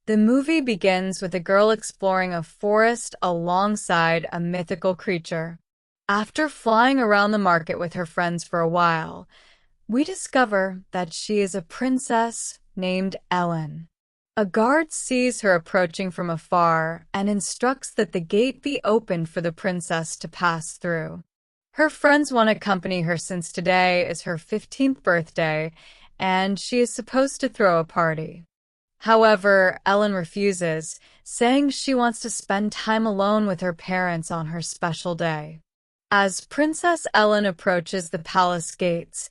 The movie begins with a girl exploring a forest alongside a mythical creature. After flying around the market with her friends for a while, we discover that she is a princess named Ellen. A guard sees her approaching from afar and instructs that the gate be opened for the princess to pass through. Her friends want to accompany her since today is her 15th birthday and she is supposed to throw a party. However, Ellen refuses, saying she wants to spend time alone with her parents on her special day. As Princess Ellen approaches the palace gates,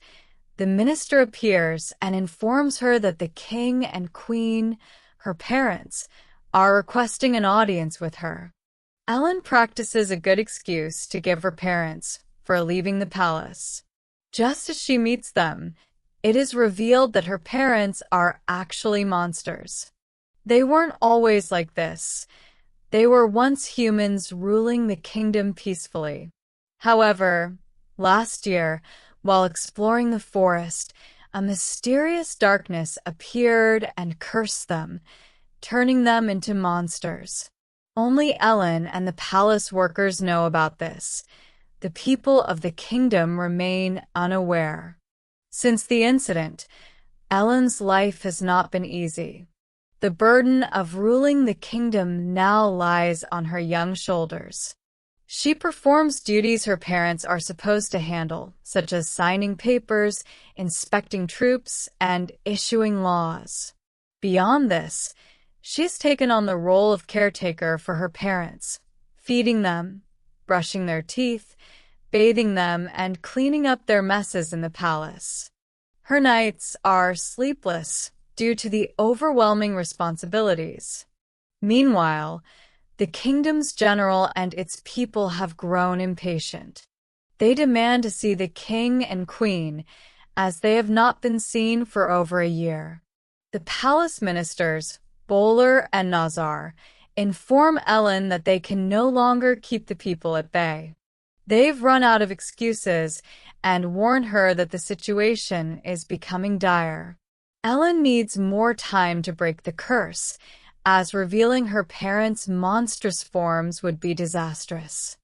the minister appears and informs her that the king and queen, her parents, are requesting an audience with her. Ellen practices a good excuse to give her parents for leaving the palace. Just as she meets them, it is revealed that her parents are actually monsters. They weren't always like this. They were once humans ruling the kingdom peacefully. However, last year, while exploring the forest, a mysterious darkness appeared and cursed them, turning them into monsters. Only Ellen and the palace workers know about this. The people of the kingdom remain unaware. Since the incident, Ellen's life has not been easy. The burden of ruling the kingdom now lies on her young shoulders. She performs duties her parents are supposed to handle, such as signing papers, inspecting troops, and issuing laws. Beyond this, she's taken on the role of caretaker for her parents, feeding them, brushing their teeth, bathing them, and cleaning up their messes in the palace. Her nights are sleepless due to the overwhelming responsibilities. Meanwhile, the kingdom's general and its people have grown impatient. They demand to see the king and queen, as they have not been seen for over a year. The palace ministers, Bowler and Nazar, inform Ellen that they can no longer keep the people at bay. They've run out of excuses and warn her that the situation is becoming dire. Ellen needs more time to break the curse, as revealing her parents' monstrous forms would be disastrous.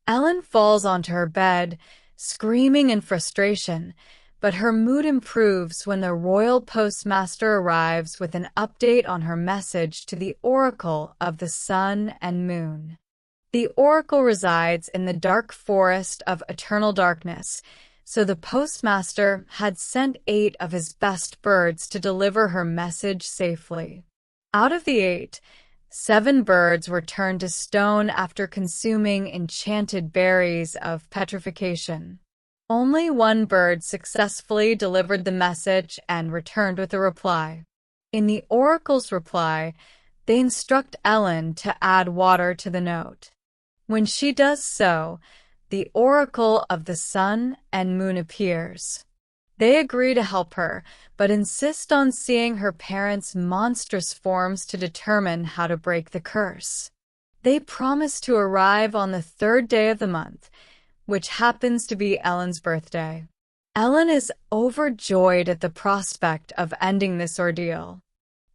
Ellen falls onto her bed, screaming in frustration, but her mood improves when the royal postmaster arrives with an update on her message to the Oracle of the Sun and Moon. The oracle resides in the dark forest of eternal darkness, so the postmaster had sent 8 of his best birds to deliver her message safely. Out of the 8, 7 birds were turned to stone after consuming enchanted berries of petrification. Only 1 bird successfully delivered the message and returned with a reply. In the oracle's reply, they instruct Ellen to add water to the note. When she does so, the Oracle of the Sun and Moon appears. They agree to help her, but insist on seeing her parents' monstrous forms to determine how to break the curse. They promise to arrive on the 3rd day of the month, which happens to be Ellen's birthday. Ellen is overjoyed at the prospect of ending this ordeal.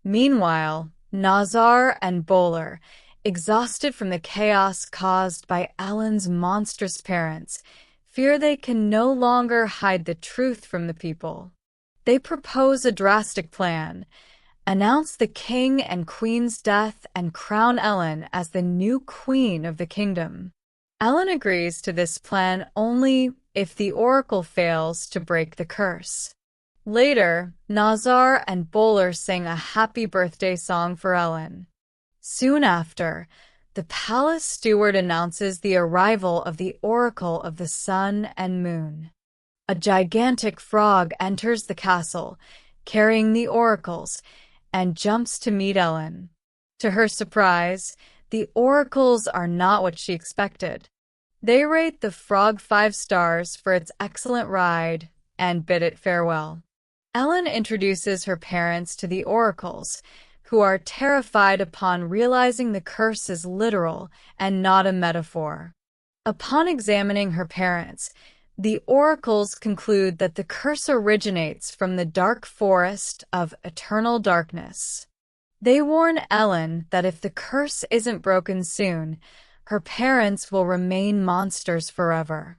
Meanwhile, Nazar and Bowler, exhausted from the chaos caused by Ellen's monstrous parents, fear they can no longer hide the truth from the people. They propose a drastic plan, announce the king and queen's death, and crown Ellen as the new queen of the kingdom. Ellen agrees to this plan only if the oracle fails to break the curse. Later, Nazar and Bowler sing a happy birthday song for Ellen. Soon after, the palace steward announces the arrival of the Oracle of the Sun and Moon. A gigantic frog enters the castle, carrying the oracles, and jumps to meet Ellen. To her surprise, the oracles are not what she expected. They rate the frog 5 stars for its excellent ride and bid it farewell. Ellen introduces her parents to the oracles, who are terrified upon realizing the curse is literal and not a metaphor. Upon examining her parents, the oracles conclude that the curse originates from the dark forest of eternal darkness. They warn Ellen that if the curse isn't broken soon, her parents will remain monsters forever.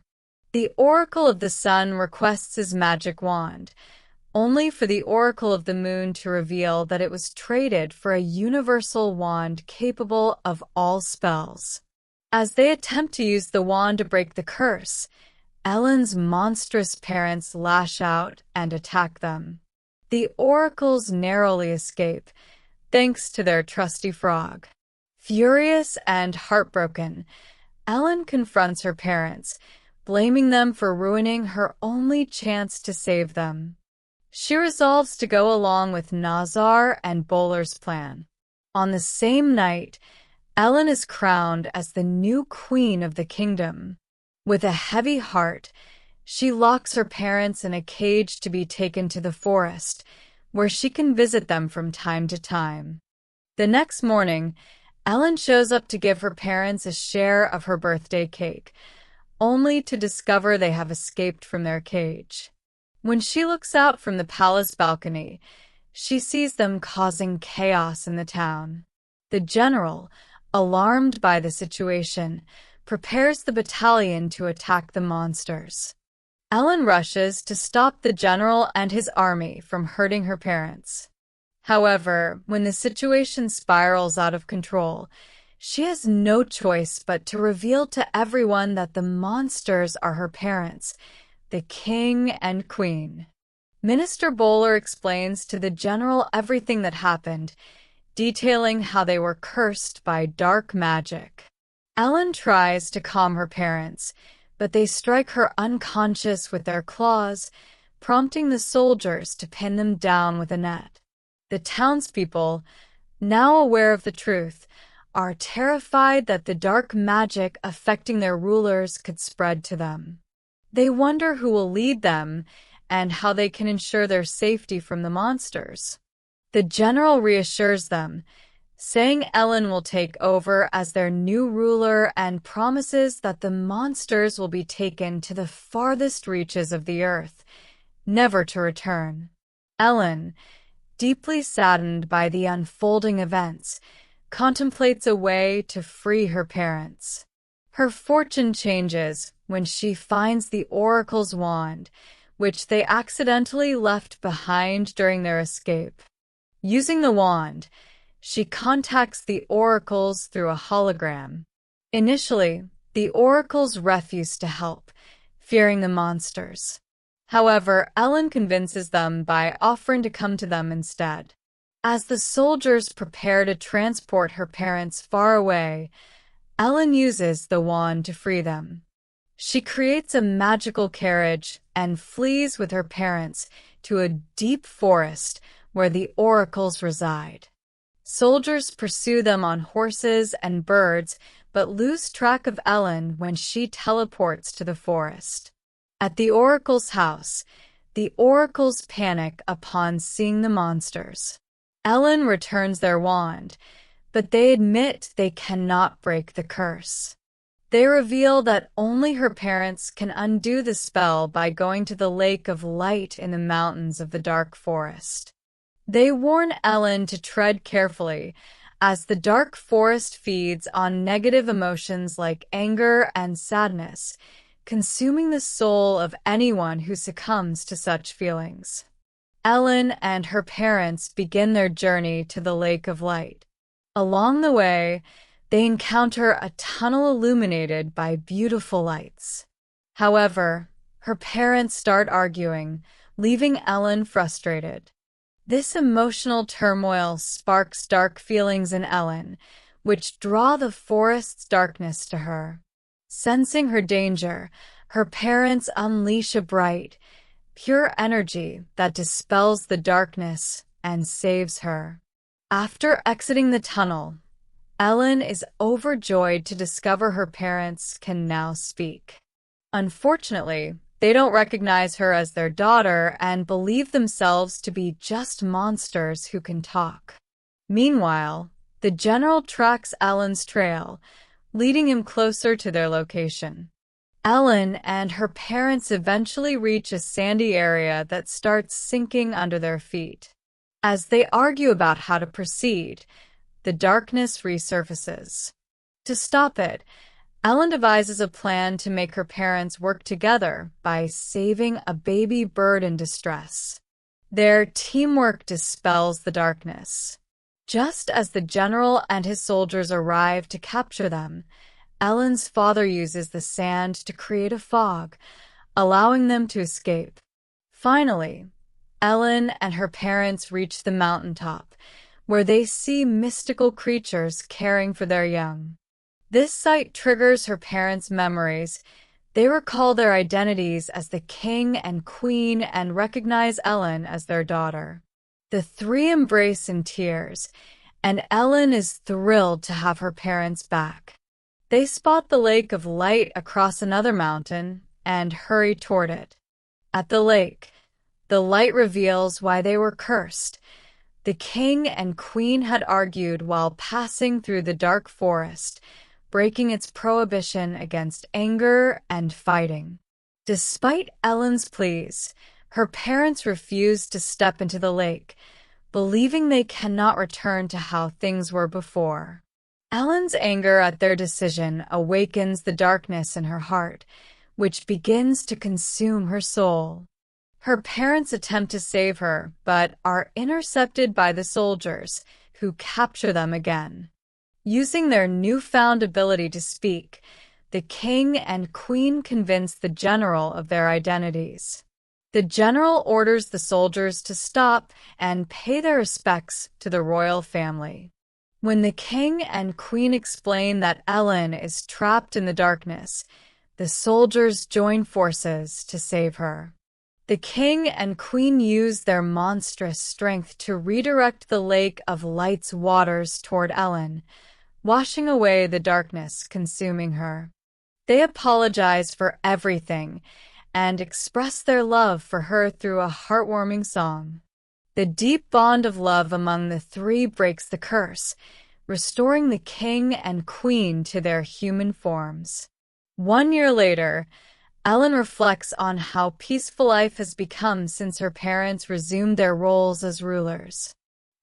The Oracle of the Sun requests his magic wand, only for the Oracle of the Moon to reveal that it was traded for a universal wand capable of all spells. As they attempt to use the wand to break the curse, Ellen's monstrous parents lash out and attack them. The oracles narrowly escape, thanks to their trusty frog. Furious and heartbroken, Ellen confronts her parents, blaming them for ruining her only chance to save them. She resolves to go along with Nazar and Bowler's plan. On the same night, Ellen is crowned as the new queen of the kingdom. With a heavy heart, she locks her parents in a cage to be taken to the forest, where she can visit them from time to time. The next morning, Ellen shows up to give her parents a share of her birthday cake, only to discover they have escaped from their cage. When she looks out from the palace balcony, she sees them causing chaos in the town. The general, alarmed by the situation, prepares the battalion to attack the monsters. Ellen rushes to stop the general and his army from hurting her parents. However, when the situation spirals out of control, she has no choice but to reveal to everyone that the monsters are her parents, the king and queen. Minister Bowler explains to the general everything that happened, detailing how they were cursed by dark magic. Ellen tries to calm her parents, but they strike her unconscious with their claws, prompting the soldiers to pin them down with a net. The townspeople, now aware of the truth, are terrified that the dark magic affecting their rulers could spread to them. They wonder who will lead them and how they can ensure their safety from the monsters. The general reassures them, saying Ellen will take over as their new ruler and promises that the monsters will be taken to the farthest reaches of the earth, never to return. Ellen, deeply saddened by the unfolding events, contemplates a way to free her parents. Her fortune changes when she finds the Oracle's wand, which they accidentally left behind during their escape. Using the wand, she contacts the oracles through a hologram. Initially, the oracles refuse to help, fearing the monsters. However, Ellen convinces them by offering to come to them instead. As the soldiers prepare to transport her parents far away, Ellen uses the wand to free them. She creates a magical carriage and flees with her parents to a deep forest where the oracles reside. Soldiers pursue them on horses and birds, but lose track of Ellen when she teleports to the forest. At the oracle's house, the oracles panic upon seeing the monsters. Ellen returns their wand, but they admit they cannot break the curse. They reveal that only her parents can undo the spell by going to the lake of light in the mountains of the dark forest. They warn Ellen to tread carefully, as the dark forest feeds on negative emotions like anger and sadness, consuming the soul of anyone who succumbs to such feelings. Ellen and her parents begin their journey to the Lake of Light. Along the way, they encounter a tunnel illuminated by beautiful lights. However, her parents start arguing, leaving Ellen frustrated. This emotional turmoil sparks dark feelings in Ellen, which draw the forest's darkness to her. Sensing her danger, her parents unleash a bright, pure energy that dispels the darkness and saves her. After exiting the tunnel, Ellen is overjoyed to discover her parents can now speak. Unfortunately, they don't recognize her as their daughter and believe themselves to be just monsters who can talk. Meanwhile, the general tracks Ellen's trail, leading him closer to their location. Ellen and her parents eventually reach a sandy area that starts sinking under their feet. As they argue about how to proceed, the darkness resurfaces. To stop it, Ellen devises a plan to make her parents work together by saving a baby bird in distress. Their teamwork dispels the darkness. Just as the general and his soldiers arrive to capture them, Ellen's father uses the sand to create a fog, allowing them to escape. Finally, Ellen and her parents reach the mountaintop, where they see mystical creatures caring for their young. This sight triggers her parents' memories. They recall their identities as the king and queen and recognize Ellen as their daughter. The three embrace in tears, and Ellen is thrilled to have her parents back. They spot the lake of light across another mountain and hurry toward it. At the lake, the light reveals why they were cursed. The king and queen had argued while passing through the dark forest, breaking its prohibition against anger and fighting. Despite Ellen's pleas, her parents refuse to step into the lake, believing they cannot return to how things were before. Ellen's anger at their decision awakens the darkness in her heart, which begins to consume her soul. Her parents attempt to save her, but are intercepted by the soldiers, who capture them again. Using their newfound ability to speak, the king and queen convince the general of their identities. The general orders the soldiers to stop and pay their respects to the royal family. When the king and queen explain that Ellen is trapped in the darkness, the soldiers join forces to save her. The king and queen use their monstrous strength to redirect the lake of light's waters toward Ellen, washing away the darkness consuming her. They apologize for everything and express their love for her through a heartwarming song. The deep bond of love among the three breaks the curse, restoring the king and queen to their human forms. 1 year later, Ellen reflects on how peaceful life has become since her parents resumed their roles as rulers.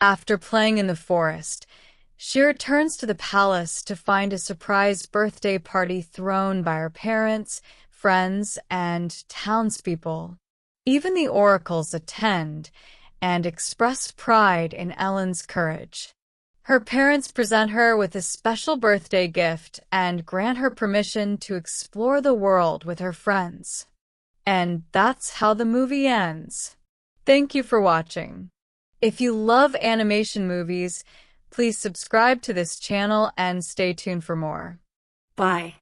After playing in the forest, she returns to the palace to find a surprise birthday party thrown by her parents, friends, and townspeople. Even the oracles attend and express pride in Ellen's courage. Her parents present her with a special birthday gift and grant her permission to explore the world with her friends. And that's how the movie ends. Thank you for watching. If you love animation movies, please subscribe to this channel and stay tuned for more. Bye.